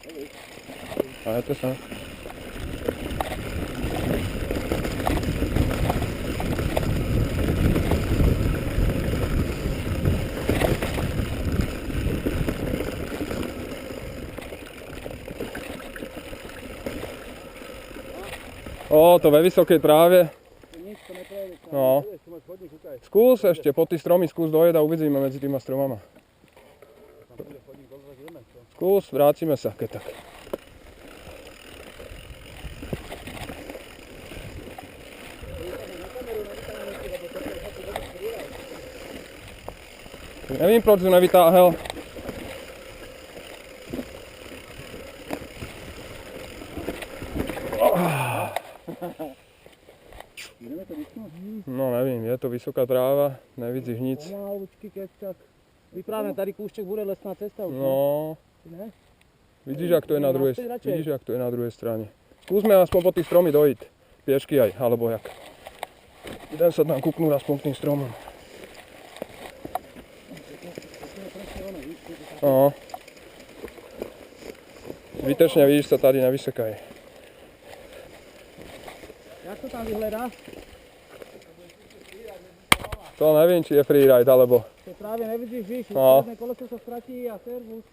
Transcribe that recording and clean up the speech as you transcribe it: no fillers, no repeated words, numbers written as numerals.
A to sa. Ó, to ve vysokej tráve. No. Skús ešte, po tých stromy skús dojed a uvidíme medzi týma stromama. Skús, vrátime sa, keď tak. Nevím, proč ju nevytáhel. No nevím, je to vysoká tráva, nevidíš nic. Pomalučky, keď tak. Vyprávame, tady kúšček bude lesná cesta. No, Ne? vidíš, jak to je na druhej strane. Skúsme aspoň po tých stromy dojít. Piešky aj, alebo jak. Idem sa tam kúknúť aspoň k tým stromom. No. Zbytečne vidíš sa tady nevysekaj. Jak to tam vyhľadá? To neviem, či je freeride, alebo... To práve nevidíš, víš, no. koleso sa stratí a servus.